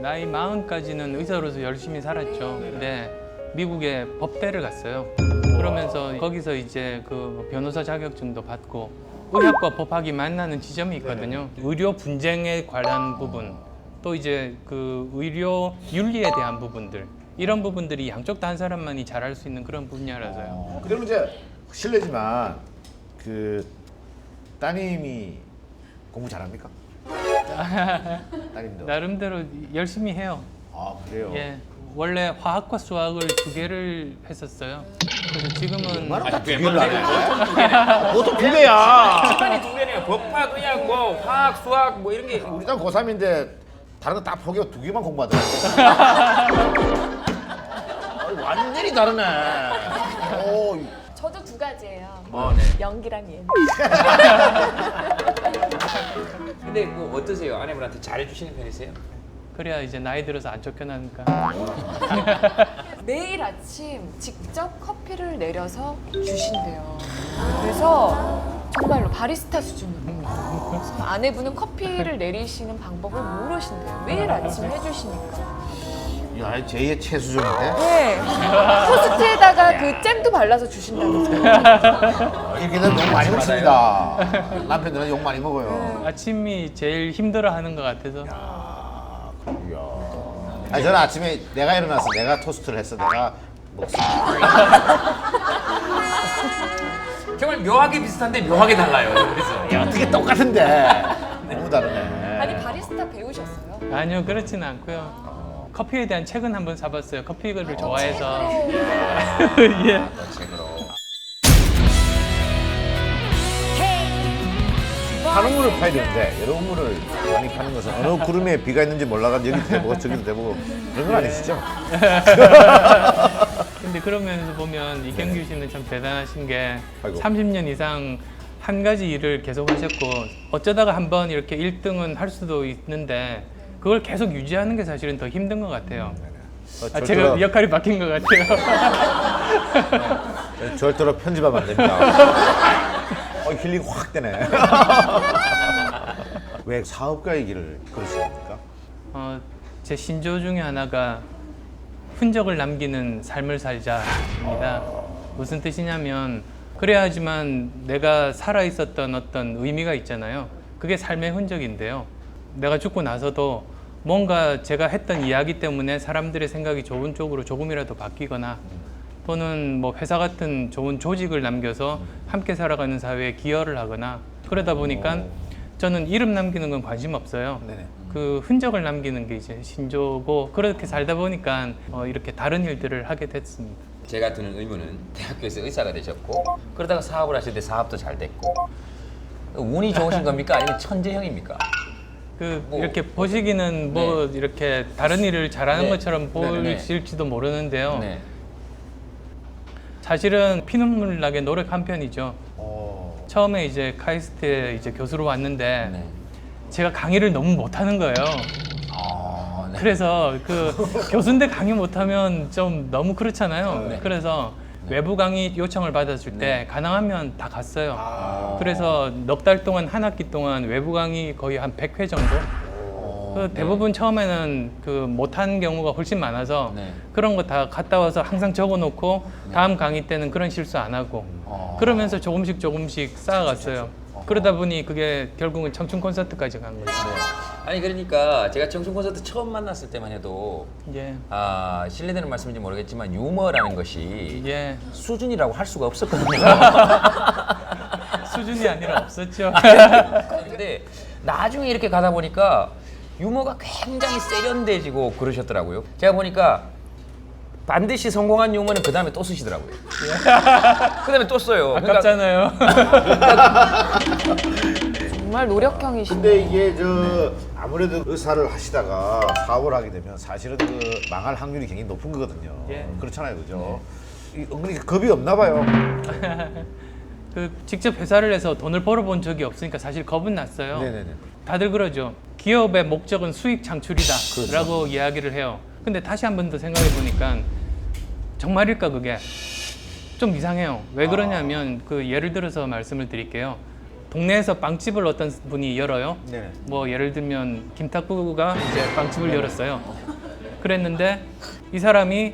나이 40까지는 의사로서 열심히 살았죠. 근데 미국에 법대를 갔어요. 그러면서 거기서 이제 그 변호사 자격증도 받고 의학과 법학이 만나는 지점이 있거든요. 의료 분쟁에 관한 부분, 또 이제 그 의료 윤리에 대한 부분들, 이런 부분들이 양쪽 다 한 사람만이 잘할 수 있는 그런 분야라서요. 그러면 이제 실례지만 그 따님이 공부 잘합니까? 따님도. 나름대로 열심히 해요. 아 그래요? 예, 원래 화학과 수학을 2개를 했었어요. 그래서 지금은 얼마나 두 개를 안 해? 보통 2개야. 시간이 2개네요. 법학, 의학, 뭐 화학, 수학 뭐 이런 게. 우리 딸 고3인데 다른 거 다 포기하고 2개만 공부하더라고. 완전히 다르네. 오, 저도 2가지예요. 네. 연기랑 예능. 근데 뭐 어떠세요? 아내분한테 잘해주시는 편이세요? 그래야 이제 나이 들어서 안 쫓겨나니까. 매일 아침 직접 커피를 내려서 주신대요. 그래서 정말로 바리스타 수준으로. 그래서 아내분은 커피를 내리시는 방법을 모르신대요. 매일 아침 해주시니까. 야, 제2의 최수종인데? 네. 토스트에다가 그 잼도 발라서 주신다면서요. 이렇게 되면 욕 많이 먹습니다. 남편들은 욕 많이 먹어요. 아침이 제일 힘들어하는 것 같아서. 이야. 아니 저는 아침에 내가 일어나서 내가 토스트를 했어. 내가 먹습니다. 정말 묘하게 비슷한데 묘하게 달라요. 그래서 야, 어떻게 똑같은데? 너무 다르네. 아니 바리스타 배우셨어요? 아니요, 그렇지는 않고요. 커피에 대한 책은 한번 사봤어요. 커피를 좋아해서. 예. 파는 물을 파야 되는데 여러 물을 많이 파는 것은 어느 구름에 비가 있는지 몰라가지고 여기도 대보고 저기도 대보고 그런 건 아니시죠? 근데 그런 면에서 보면 이경규 씨는 참 대단하신 게 아이고. 30년 이상 한 가지 일을 계속 하셨고 어쩌다가 한번 이렇게 1등은 할 수도 있는데 그걸 계속 유지하는 게 사실은 더 힘든 것 같아요. 제가 역할이 바뀐 것 같아요. 절대로 편집하면 안 됩니다. 힐링 확 되네. 왜 사업가의 길을 걸으십니까? 제 신조 중에 하나가 흔적을 남기는 삶을 살자입니다. 무슨 뜻이냐면 그래야지만 내가 살아 있었던 어떤 의미가 있잖아요. 그게 삶의 흔적인데요. 내가 죽고 나서도 뭔가 제가 했던 이야기 때문에 사람들의 생각이 좋은 쪽으로 조금이라도 바뀌거나 또는 뭐 회사 같은 좋은 조직을 남겨서 함께 살아가는 사회에 기여를 하거나 그러다 보니까 저는 이름 남기는 건 관심 없어요. 네네. 그 흔적을 남기는 게 이제 신조고 그렇게 살다 보니까 이렇게 다른 일들을 하게 됐습니다. 제가 드는 의문은 대학교에서 의사가 되셨고 그러다가 사업을 하실 때 사업도 잘 됐고 운이 좋으신 겁니까? 아니면 천재형입니까? 뭐, 이렇게 보시기는 뭐 이렇게 다른 일을 잘하는 네. 것처럼 네네네. 보일지도 모르는데요. 네. 사실은 피눈물 나게 노력한 편이죠. 처음에 이제 카이스트에 이제 교수로 왔는데 네. 제가 강의를 너무 못하는 거예요. 네. 그래서 그 교수인데 강의 못하면 좀 너무 그렇잖아요. 네. 그래서 외부 강의 요청을 받았을 때 가능하면 다 갔어요. 그래서 넉 달 동안 한 학기 동안 외부 강의 거의 한 100회 정도. 그 대부분 처음에는 그 못한 경우가 훨씬 많아서 네. 그런 거 다 갔다 와서 항상 적어놓고 다음 강의 때는 그런 실수 안 하고 그러면서 조금씩 쌓아갔어요. 그러다 보니 그게 결국은 청춘 콘서트까지 간 거죠. 아니 그러니까 제가 청춘 콘서트 처음 만났을 때만 해도 예, 실례되는 말씀인지 모르겠지만 유머라는 것이 예. 수준이라고 할 수가 없었거든요. 수준이 아니라 없었죠. 근데 나중에 이렇게 가다 보니까 유머가 굉장히 세련돼지고 그러셨더라고요. 제가 보니까 반드시 성공한 유머는 그 다음에 또 쓰시더라고요. 그 다음에 또 써요. 아깝잖아요. 정말 노력형이시네요. 근데 이게 아무래도 의사를 하시다가 사업을 하게 되면 사실은 그 망할 확률이 굉장히 높은 거거든요. 예. 그렇잖아요, 그죠? 은근히 겁이 없나 봐요. 직접 회사를 해서 돈을 벌어본 적이 없으니까 사실 겁은 났어요. 네네네. 다들 그러죠. 기업의 목적은 수익 창출이다 라고 이야기를 해요. 근데 다시 한 번 더 생각해 보니까 정말일까 그게 좀 이상해요. 왜 그러냐면 예를 들어서 말씀을 드릴게요. 동네에서 빵집을 어떤 분이 열어요. 네. 뭐 예를 들면 김탁구가 이제 빵집을 열었어요. 그랬는데 이 사람이